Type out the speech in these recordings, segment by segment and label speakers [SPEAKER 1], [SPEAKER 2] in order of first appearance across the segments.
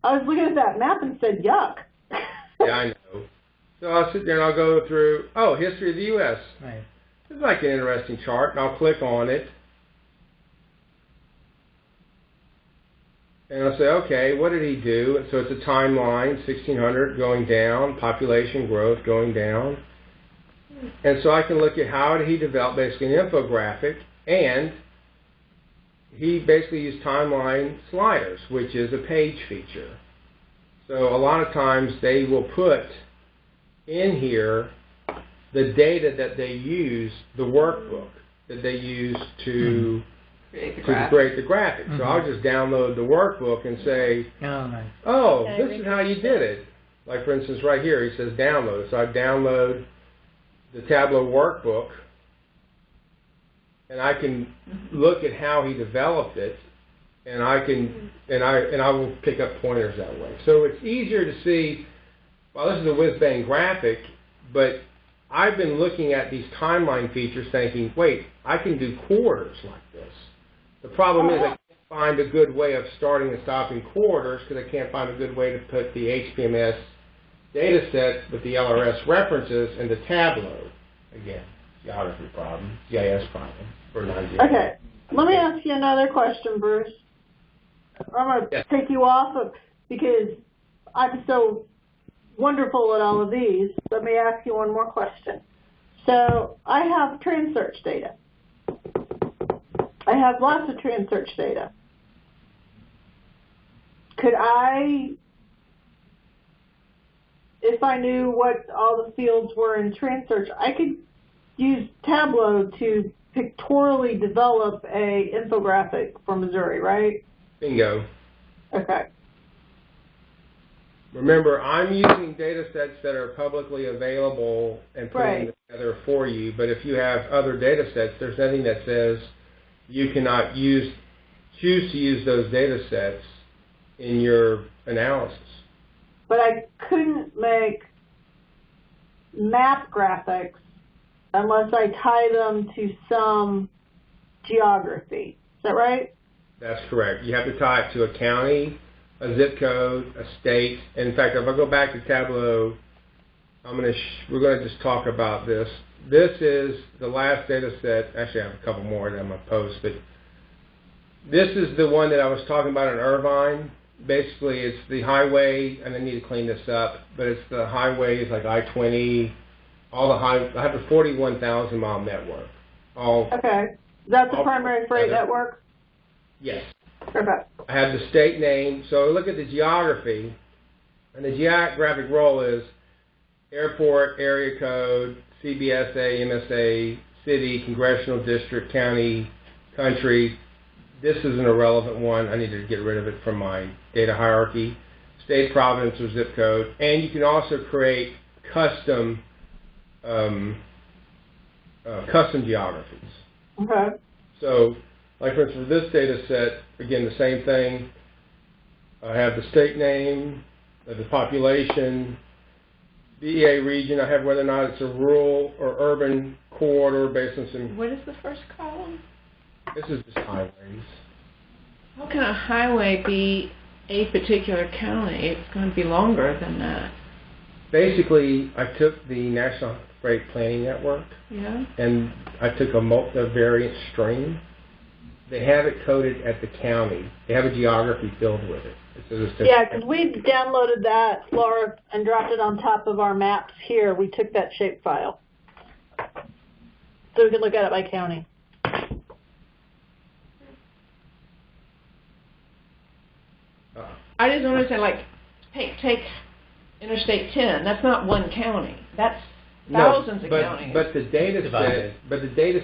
[SPEAKER 1] I was looking at that map and said, yuck.
[SPEAKER 2] Yeah, I know. So I'll sit there and I'll go through, oh, history of the U.S.
[SPEAKER 3] Right.
[SPEAKER 2] It's like an interesting chart, and I'll click on it. And I'll say, okay, what did he do? And so it's a timeline, 1600 going down, population growth going down. And so I can look at how did he develop basically an infographic, and he basically used timeline sliders, which is a page feature. So a lot of times they will put in here the data that they use, the workbook that they use to create the graphic. So I'll just download the workbook and say, oh, this is how you did it. Like for instance right here, he says download. So I download the Tableau workbook, and I can look at how he developed it, and I will pick up pointers that way. So it's easier to see, well, this is a whiz-bang graphic, but I've been looking at these timeline features thinking, wait, I can do quarters like this. The problem is I can't find a good way of starting and stopping quarters because I can't find a good way to put the HPMS data set with the LRS references into Tableau. Again, geography problem, GIS problem for non-GIS.
[SPEAKER 1] Okay, let me ask you another question, Bruce. I'm going to take you off of, because I'm so wonderful at all of these. Let me ask you one more question. So I have trend search data. I have lots of trend search data. Could I, if I knew what all the fields were in trend search, I could use Tableau to pictorially develop a infographic for Missouri, right?
[SPEAKER 2] Bingo.
[SPEAKER 1] Okay.
[SPEAKER 2] Remember, I'm using data sets that are publicly available and putting them together for you, but if you have other data sets, there's nothing that says you cannot choose to use those data sets in your analysis.
[SPEAKER 1] But I couldn't make map graphics unless I tie them to some geography. Is that right?
[SPEAKER 2] That's correct. You have to tie it to a county, a zip code, a state. And in fact, if I go back to Tableau, we're going to just talk about this. This is the last data set. Actually, I have a couple more that I'm going to post, but this is the one that I was talking about in Irvine. Basically, it's the highway, and I need to clean this up, but it's the highways like I-20, I have a 41,000 mile network.
[SPEAKER 1] Okay. That's the primary freight network?
[SPEAKER 2] Yes.
[SPEAKER 1] Perfect. I
[SPEAKER 2] have the state name. So look at the geography, and the geographic role is airport, area code, CBSA, MSA, city, congressional district, county, country. This is an irrelevant one. I need to get rid of it from my data hierarchy. State, province, or zip code. And you can also create custom geographies.
[SPEAKER 1] Okay.
[SPEAKER 2] So, like for instance, for this data set, again, the same thing. I have the state name, the population, DEA region. I have whether or not it's a rural or urban corridor based on some.
[SPEAKER 4] What is the first column?
[SPEAKER 2] This is just highways.
[SPEAKER 4] How can a highway be a particular county? It's going to be longer than that.
[SPEAKER 2] Basically, I took the National Freight Planning Network, and I took a variant string. They have it coded at the county. They have a geography filled with it.
[SPEAKER 1] Yeah, because we downloaded that, Laura, and dropped it on top of our maps here. We took that shapefile. So we could look at it by county.
[SPEAKER 4] I just want to say, like, take Interstate 10. That's not one county. That's thousands of counties.
[SPEAKER 2] But the data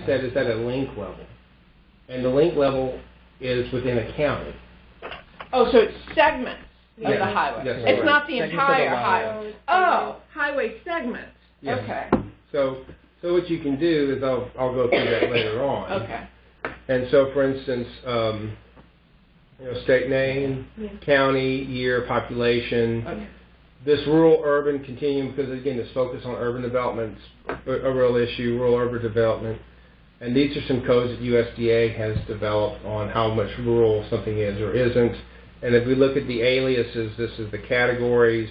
[SPEAKER 2] set is at a link level, and the link level is within a county.
[SPEAKER 4] Oh, so it's segments of the highway.
[SPEAKER 2] Yes,
[SPEAKER 4] it's not the entire highway. Oh, highway segments.
[SPEAKER 2] Yes.
[SPEAKER 4] Okay.
[SPEAKER 2] So what you can do is I'll go through that later on.
[SPEAKER 4] Okay.
[SPEAKER 2] And so, for instance, state name, county, year, population. Okay. This rural-urban continuum, because again, this focus on urban development's a real issue, rural-urban development. And these are some codes that USDA has developed on how much rural something is or isn't. And if we look at the aliases, this is the categories.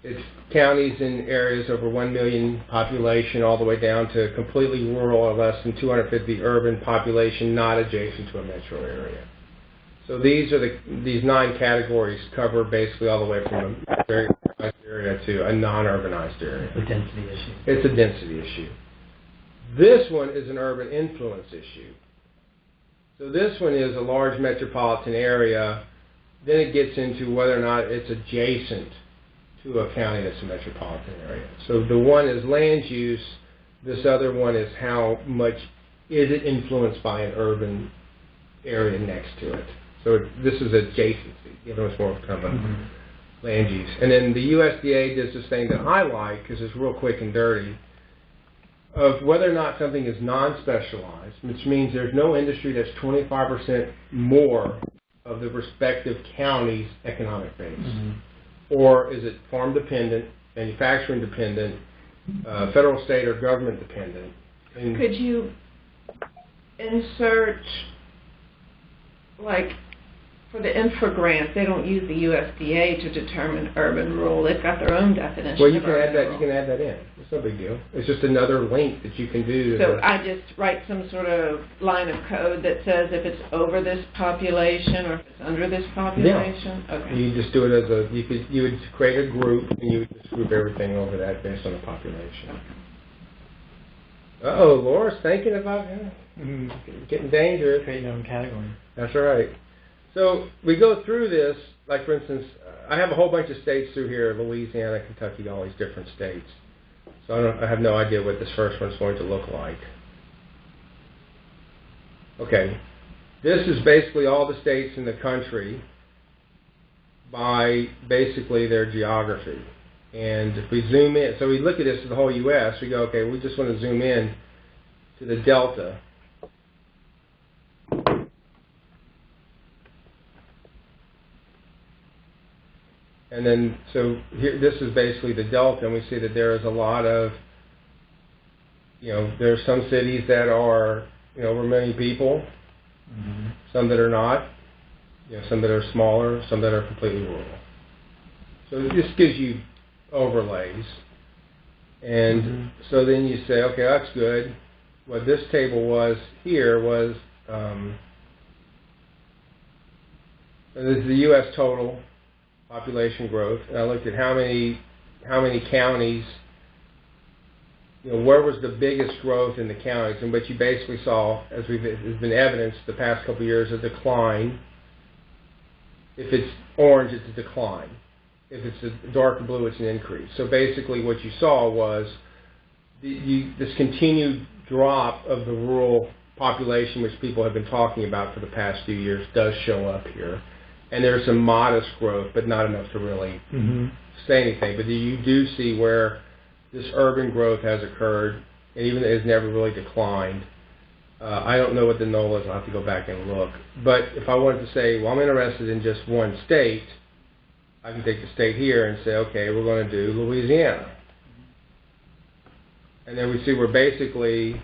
[SPEAKER 2] It's counties in areas over 1 million population all the way down to completely rural or less than 250 urban population not adjacent to a metro area. So these 9 categories cover basically all the way from a very urbanized area to a non-urbanized area.
[SPEAKER 3] It's a density issue.
[SPEAKER 2] It's a density issue. This one is an urban influence issue. So this one is a large metropolitan area. Then it gets into whether or not it's adjacent to a county that's a metropolitan area. So the one is land use. This other one is how much is it influenced by an urban area next to it. So this is adjacency. The other one's more kind of a land use. And then the USDA does this thing that I like because it's real quick and dirty of whether or not something is non-specialized, which means there's no industry that's 25% more of the respective county's economic base. Or is it farm dependent, manufacturing dependent, federal, state, or government dependent? And
[SPEAKER 4] could you insert, like, for the infra grant, they don't use the USDA to determine urban rural. They've got their own definition.
[SPEAKER 2] Well, you
[SPEAKER 4] of
[SPEAKER 2] can
[SPEAKER 4] urban
[SPEAKER 2] add that.
[SPEAKER 4] rural.
[SPEAKER 2] You can add that in. It's no big deal. It's just another link that you can do.
[SPEAKER 4] So I just write some sort of line of code that says if it's over this population or if it's under this population.
[SPEAKER 2] Yeah.
[SPEAKER 4] Okay.
[SPEAKER 2] You just do it as you would create a group and you would just group everything over that based on the population. Uh-oh, Laura's thinking about getting dangerous.
[SPEAKER 3] Create your own category.
[SPEAKER 2] That's right. So we go through this, like for instance, I have a whole bunch of states through here, Louisiana, Kentucky, all these different states. So I have no idea what this first one's going to look like. Okay, this is basically all the states in the country by basically their geography. And if we zoom in, so we look at this as the whole U.S., we go, okay, we just want to zoom in to the delta. And then, so here, this is basically the delta, and we see that there is a lot of, there are some cities that are, over a million people, some that are not, some that are smaller, some that are completely rural. So this gives you overlays. And so then you say, okay, that's good. What this table was here was, this is the U.S. total population growth, and I looked at how many counties, where was the biggest growth in the counties, and what you basically saw, as has been evidenced the past couple of years, a decline. If it's orange, it's a decline. If it's a darker blue, it's an increase. So basically what you saw was this continued drop of the rural population, which people have been talking about for the past few years, does show up here. And there's some modest growth, but not enough to really say anything. But you do see where this urban growth has occurred, and even though it's never really declined. I don't know what the null is. I'll have to go back and look. But if I wanted to say, well, I'm interested in just one state, I can take the state here and say, okay, we're going to do Louisiana. And then we see we're basically,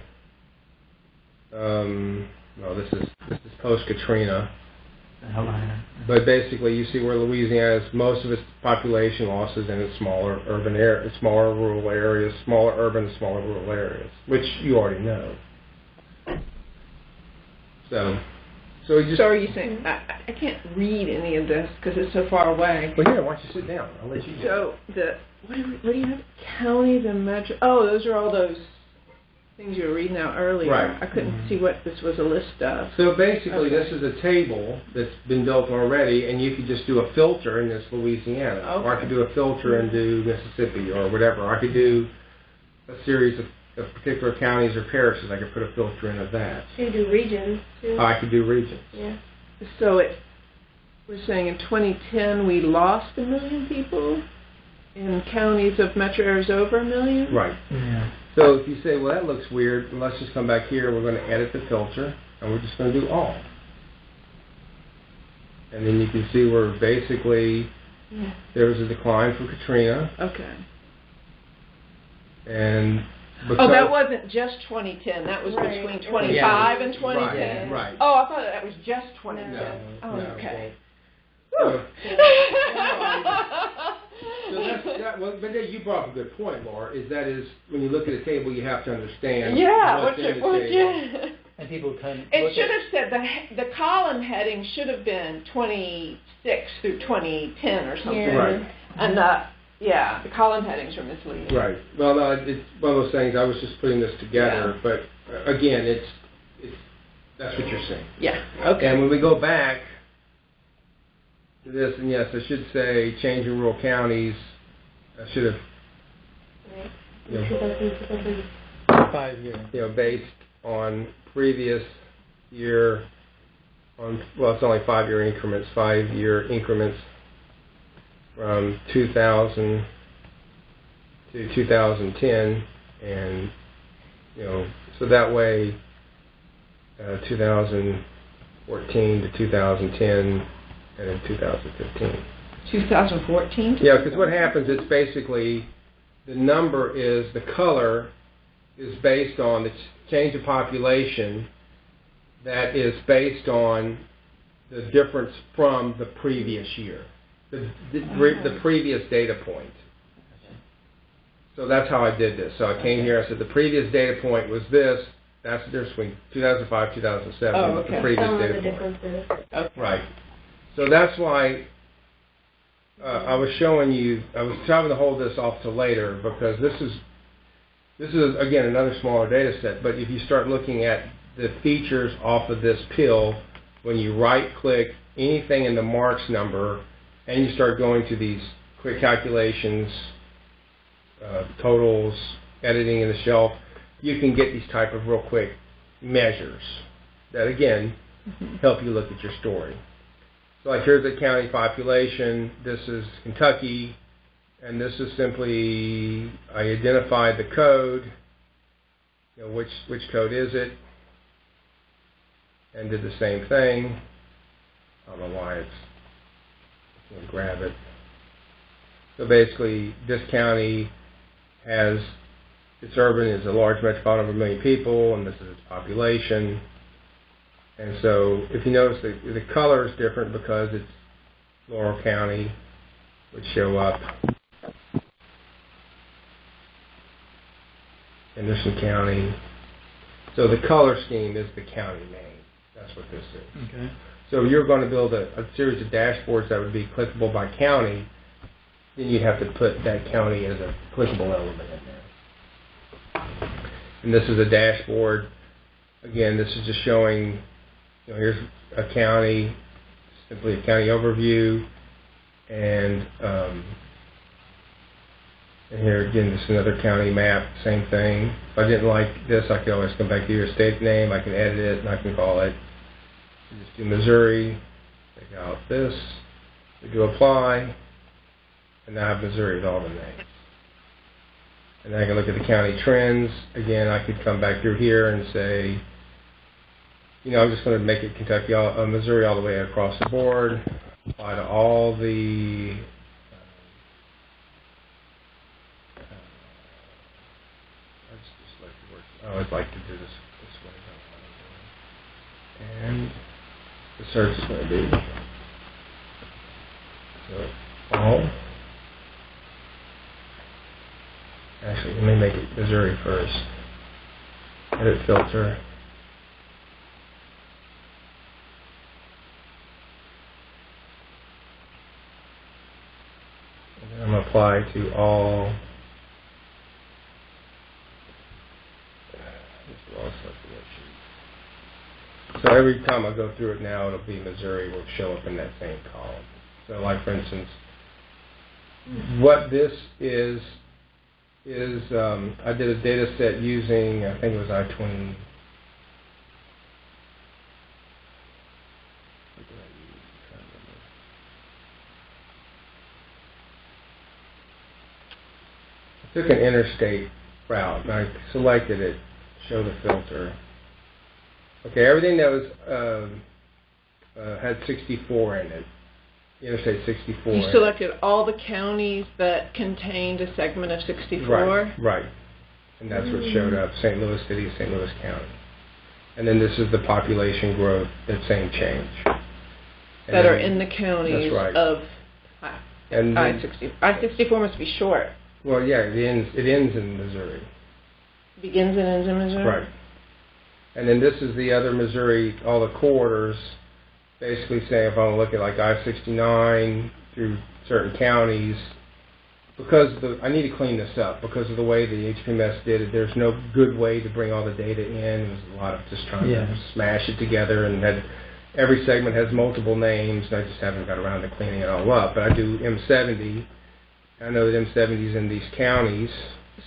[SPEAKER 2] this is post-Katrina. But basically, you see where Louisiana has most of its population losses in its smaller urban areas, smaller rural areas, smaller urban, smaller rural areas, which you already know. So
[SPEAKER 4] are you saying I can't read any of this because it's so far away?
[SPEAKER 2] Well, yeah. Why don't you sit down? I'll let you.
[SPEAKER 4] So what do you have? Counties and metro. Oh, those are all those things you were reading out earlier.
[SPEAKER 2] Right.
[SPEAKER 4] I couldn't see what this was a list of.
[SPEAKER 2] So basically, this is a table that's been built already, and you could just do a filter in this Louisiana, or I could do a filter and do Mississippi or whatever. I could do a series of particular counties or parishes. I could put a filter in of that.
[SPEAKER 5] You can do regions too.
[SPEAKER 2] I could do regions.
[SPEAKER 5] Yeah.
[SPEAKER 4] So we're saying in 2010 we lost 1 million people in counties of metro areas over 1 million?
[SPEAKER 2] Right.
[SPEAKER 3] Yeah.
[SPEAKER 2] So if you say, well, that looks weird, let's just come back here, we're going to edit the filter, and we're just going to do all. And then you can see where basically there was a decline from Katrina.
[SPEAKER 4] Okay.
[SPEAKER 2] And
[SPEAKER 4] Oh, that wasn't just 2010. That was between 25 and 2010.
[SPEAKER 2] Right.
[SPEAKER 4] Oh, I thought that was just 2010.
[SPEAKER 2] No,
[SPEAKER 4] oh,
[SPEAKER 2] no,
[SPEAKER 4] okay.
[SPEAKER 2] So but then you brought up a good point, Laura. Is when you look at a table, you have to understand.
[SPEAKER 4] Yeah.
[SPEAKER 2] What's in the table.
[SPEAKER 3] And people kind of
[SPEAKER 4] it should have said the column heading should have been 26 through 2010 or something.
[SPEAKER 1] Yeah.
[SPEAKER 2] Right.
[SPEAKER 4] And the column headings are misleading.
[SPEAKER 2] Right. Well, no, it's one of those things. I was just putting this together, but again, it's that's what you're saying.
[SPEAKER 4] Yeah. Okay.
[SPEAKER 2] And when we go back to this, and yes, I should say changing rural counties. I should have,
[SPEAKER 3] 5 years.
[SPEAKER 2] Based on previous year. It's only 5-year increments. 5-year increments from 2000 to 2010, and so that way 2014 to 2010, and then 2015.
[SPEAKER 4] 2014?
[SPEAKER 2] Yeah, because what happens is basically the number is, the color is based on the change of population that is based on the difference from the previous year, the previous data point. So that's how I did this. So I came here, I said the previous data point was this. That's the difference between 2005, 2007, the previous data point.
[SPEAKER 4] Okay.
[SPEAKER 2] Right. So that's why I was showing you, I was trying to hold this off to later, because this is again another smaller data set, but if you start looking at the features off of this pill, when you right click anything in the marks number and you start going to these quick calculations, totals, editing in the shelf, you can get these type of real quick measures that again help you look at your story. So like here's the county population, this is Kentucky, and this is simply, I identified the code, which code is it, and did the same thing. I don't know why I'm going to grab it. So basically, this county has, its urban is a large metropolitan over 1 million people, and this is its population. And so if you notice, the color is different because it's Laurel County would show up. Henderson County. So the color scheme is the county name. That's what this is.
[SPEAKER 3] Okay.
[SPEAKER 2] So if you're going to build a series of dashboards that would be clickable by county, then you'd have to put that county as a clickable element in there. And this is a dashboard. Again, this is just showing, here's a county, simply a county overview, and here again, this is another county map, same thing. If I didn't like this, I could always come back to your state name, I can edit it, and I can call it, just do Missouri, take out this, we do apply, and now I have Missouri with all the names. And then I can look at the county trends. Again, I could come back through here and say, I'm just going to make it Kentucky, Missouri all the way across the board, apply to all the I always like to do this way. And the search is going to be all. Actually, let me make it Missouri first. Edit filter. And then I'm going to apply to all. So every time I go through it now, it'll be Missouri will show up in that same column. So like for instance, what this is I did a data set using, I think it was I-20. I took an interstate route and I selected it, show the filter. Okay, everything that was had 64 in it, Interstate 64.
[SPEAKER 4] You selected all the counties that contained a segment of 64?
[SPEAKER 2] Right. and that's what showed up, St. Louis City, St. Louis County. And then this is the population growth, that same change. And
[SPEAKER 4] that are
[SPEAKER 2] then,
[SPEAKER 4] in the counties
[SPEAKER 2] that's right.
[SPEAKER 4] of
[SPEAKER 2] And
[SPEAKER 4] I-60. I-64 must be short.
[SPEAKER 2] Well, yeah, it ends in Missouri.
[SPEAKER 4] Begins and ends in Missouri?
[SPEAKER 2] Right. And then this is the other Missouri, all the corridors, basically saying if I want to look at like I-69 through certain counties, because I need to clean this up because of the way the HPMS did it. There's no good way to bring all the data in. It was a lot of just trying to smash it together, and every segment has multiple names, and I just haven't got around to cleaning it all up. But I do M70. I know that M70 is in these counties.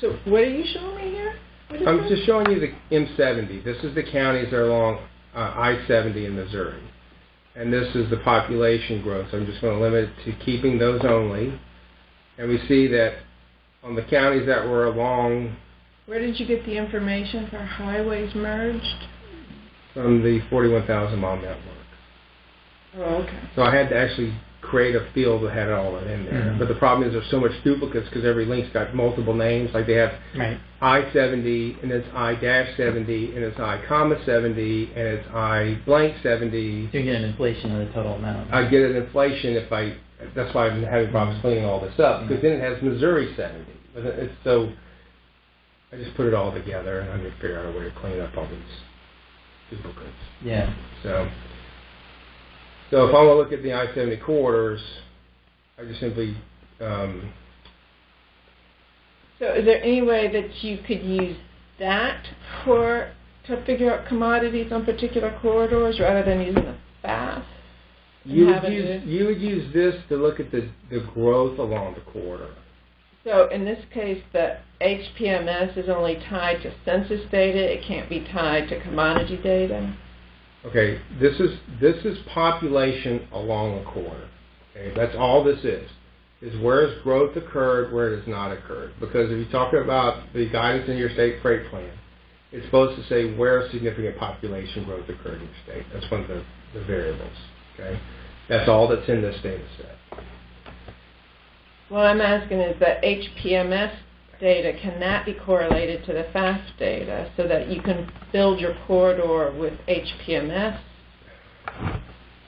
[SPEAKER 4] So what are you showing me here?
[SPEAKER 2] I'm just showing you the M70. This is the counties that are along I-70 in Missouri. And this is the population growth. So I'm just going to limit it to keeping those only. And we see that on the counties that were along...
[SPEAKER 4] Where did you get the information for highways merged?
[SPEAKER 2] From the 41,000 mile network.
[SPEAKER 4] Oh, okay.
[SPEAKER 2] So I had to actually create a field that had all of it in there. Mm-hmm. But the problem is there's so much duplicates because every link's got multiple names. Like they have I-70, and it's I-70, and it's I-70, and it's I-blank-70.
[SPEAKER 3] So you get an inflation of the total amount.
[SPEAKER 2] I get an inflation if I... That's why I'm having problems cleaning all this up, because then it has Missouri 70. But it's so... I just put it all together, and I'm going to figure out a way to clean up all these duplicates.
[SPEAKER 3] Yeah.
[SPEAKER 2] So if I want to look at the I-70 corridors, I just simply...
[SPEAKER 4] So is there any way that you could use that to figure out commodities on particular corridors rather than using the FAF?
[SPEAKER 2] You would use this to look at the growth along the corridor.
[SPEAKER 4] So in this case, the HPMS is only tied to census data. It can't be tied to commodity data.
[SPEAKER 2] Okay, this is population along the corridor. Okay, that's all this is where has growth occurred, where it has not occurred. Because if you're talking about the guidance in your state freight plan, it's supposed to say where significant population growth occurred in your state. That's one of the variables. Okay, that's all that's in this data set.
[SPEAKER 4] What I'm asking is that HPMS data, can that be correlated to the FAF data so that you can build your corridor with HPMS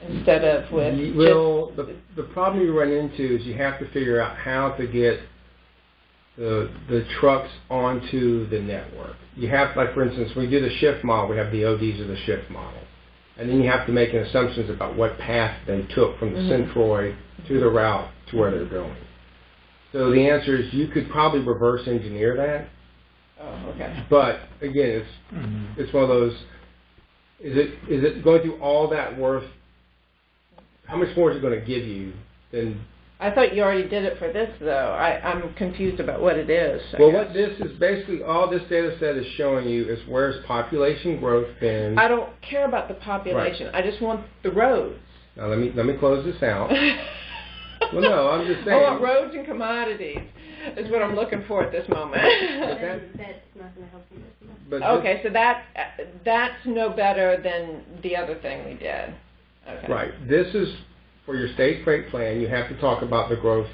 [SPEAKER 4] instead of with...
[SPEAKER 2] Well, the problem you run into is you have to figure out how to get the trucks onto the network. You have, like for instance, when we do the shift model, we have the ODs of the shift model. And then you have to make assumptions about what path they took from the centroid to the route to where they're going. So the answer is you could probably reverse engineer that.
[SPEAKER 4] Oh, okay.
[SPEAKER 2] But again, it's one of those. Is it going through all that worth? How much more is it going to give you than?
[SPEAKER 4] I thought you already did it for this, though. I'm confused about what it is.
[SPEAKER 2] Well, what this is basically, all this data set is showing you is where's population growth been.
[SPEAKER 4] I don't care about the population. Right. I just want the roads.
[SPEAKER 2] Now let me close this out. Well, no, I'm just saying.
[SPEAKER 4] I want roads and commodities is what I'm looking for at this moment.
[SPEAKER 5] That's not going to help you this much.
[SPEAKER 4] Okay, so that's no better than the other thing we did. Okay.
[SPEAKER 2] Right. This is for your state freight plan. You have to talk about the growth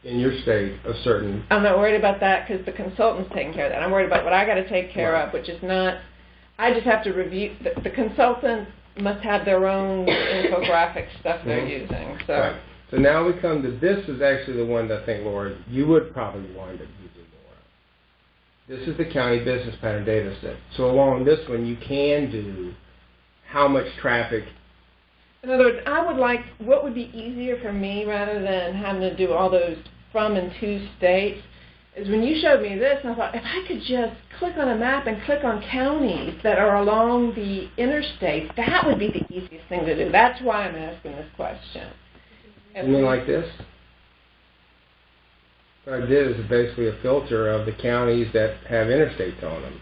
[SPEAKER 2] in your state of certain.
[SPEAKER 4] I'm not worried about that because the consultant's taking care of that. I'm worried about what I got to take care of, which is not. I just have to review. The consultant must have their own infographic stuff they're using. So.
[SPEAKER 2] Right. So now we come to this is actually the one that I think, Laura, you would probably wind up using more of. This is the county business pattern data set. So along this one, you can do how much traffic.
[SPEAKER 4] In other words, I would like, what would be easier for me rather than having to do all those from and to states, is when you showed me this, and I thought, if I could just click on a map and click on counties that are along the interstate, that would be the easiest thing to do. That's why I'm asking this question.
[SPEAKER 2] You mean like this? What I did is basically a filter of the counties that have interstates on them.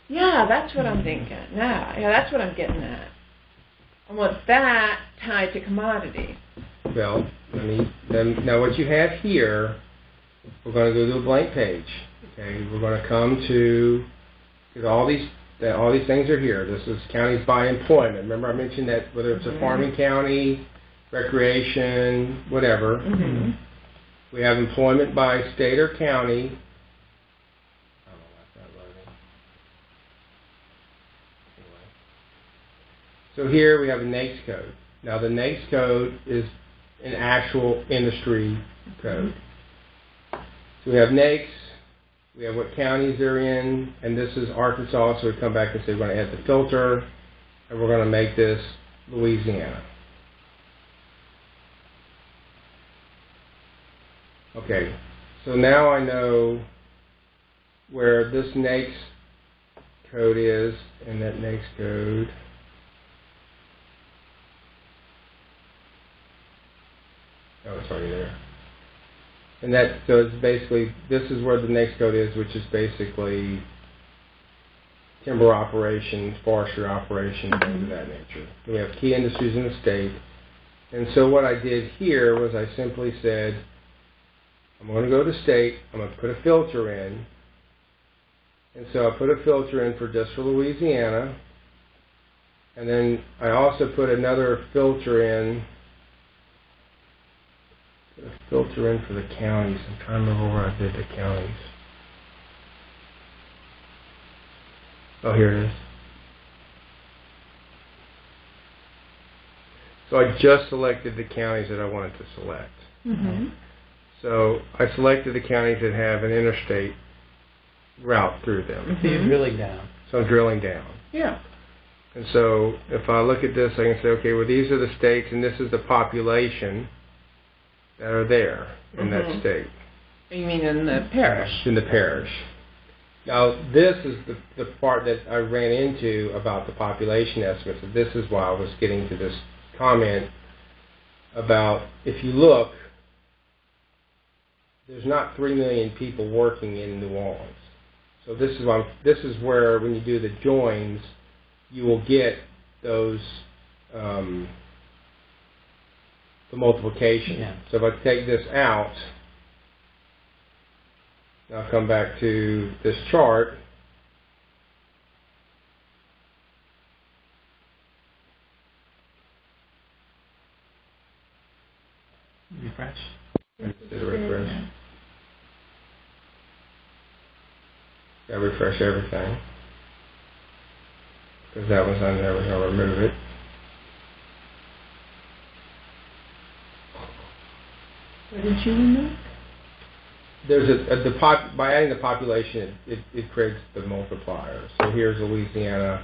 [SPEAKER 4] Yeah, that's what I'm thinking. Yeah, that's what I'm getting at. I want that tied to commodities.
[SPEAKER 2] Well, now what you have here, we're going to go to a blank page. Okay, we're going to come to, because all these things are here. This is counties by employment. Remember I mentioned that whether it's a farming county, recreation, whatever. We have employment by state or county. Oh, that's not So here we have a NAICS code. Now the NAICS code is an actual industry code. So we have NAICS, we have what counties they're in, and this is Arkansas, so we come back and say we're going to add the filter, and we're going to make this Louisiana. Okay, so now I know where this NAICS code is, and that NAICS code it's already there. And that, so it's basically, this is where the NAICS code is, which is basically timber operations, forestry operations, things of that nature. We have key industries in the state. And so what I did here was I simply said, I'm going to go to state, I'm going to put a filter in. And so I put a filter in for just for Louisiana. And then I also put another filter in for the counties. I'm trying to remember where I did the counties. Oh, here it is. So I just selected the counties that I wanted to select.
[SPEAKER 4] Mm-hmm.
[SPEAKER 2] So I selected the counties that have an interstate route through them.
[SPEAKER 3] So you're drilling down.
[SPEAKER 2] So I'm drilling down.
[SPEAKER 4] Yeah.
[SPEAKER 2] And so if I look at this, I can say, okay, well, these are the states, and this is the population that are there in that state.
[SPEAKER 4] You mean in the parish?
[SPEAKER 2] In the parish. Now, this is the part that I ran into about the population estimates. And this is why I was getting to this comment about, if you look, there's not 3 million people working in New Orleans. So this is where, when you do the joins, you will get those the multiplication.
[SPEAKER 3] Yeah.
[SPEAKER 2] So if I take this out, I'll come back to this chart.
[SPEAKER 3] Refresh.
[SPEAKER 2] Refresh. Gotta refresh everything, because that was on there. We're gonna remove it.
[SPEAKER 4] What did you remove?
[SPEAKER 2] There's by adding the population, it creates the multiplier. So here's Louisiana,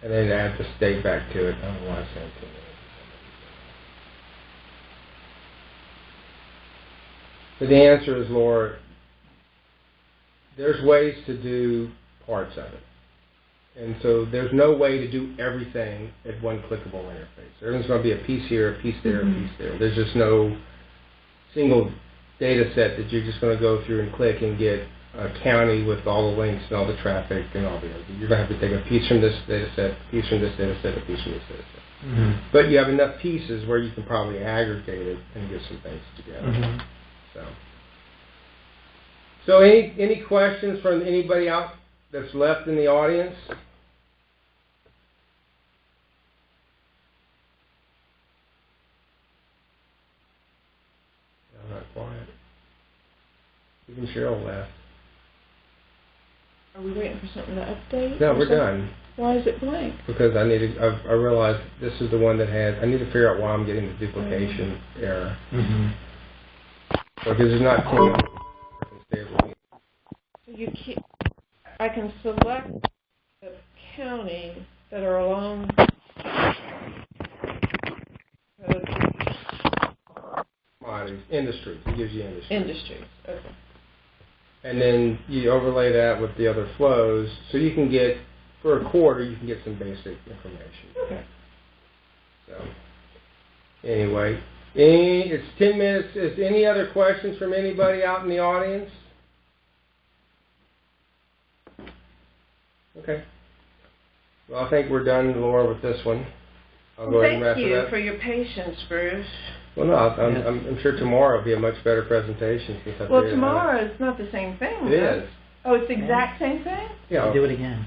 [SPEAKER 2] and then add the state back to it. I don't know why I said it. But the answer is, Laura, there's ways to do parts of it. And so there's no way to do everything at one clickable interface. Everything's going to be a piece here, a piece there, a piece there. There's just no single data set that you're just going to go through and click and get a county with all the links and all the traffic and all the other. You're going to have to take a piece from this data set, a piece from this data set, a piece from this data set. Mm-hmm. But you have enough pieces where you can probably aggregate it and get some things together. Mm-hmm. So any questions from anybody out that's left in the audience? I'm not quiet. Even Cheryl left.
[SPEAKER 4] Are we waiting for something to update?
[SPEAKER 2] No, we're done.
[SPEAKER 4] Why is it blank?
[SPEAKER 2] Because I realized this is the one that I need to figure out why I'm getting the duplication error. Mm-hmm. Because it's not 10.
[SPEAKER 4] I can select the county that are along
[SPEAKER 2] industries. It gives you industries.
[SPEAKER 4] Industries, okay.
[SPEAKER 2] And then you overlay that with the other flows, so you can get, for a quarter, you can get some basic information.
[SPEAKER 4] Okay.
[SPEAKER 2] So, anyway, it's 10 minutes. Is any other questions from anybody out in the audience? Okay. Well, I think we're done, Laura, with this one. I'll go ahead and wrap it up.
[SPEAKER 4] Thank you for your patience, Bruce.
[SPEAKER 2] Well, no, I'm sure tomorrow will be a much better presentation.
[SPEAKER 4] Well, tomorrow is not the same thing.
[SPEAKER 2] It is.
[SPEAKER 4] Oh, it's the exact same thing?
[SPEAKER 2] Yeah.
[SPEAKER 3] Do it again.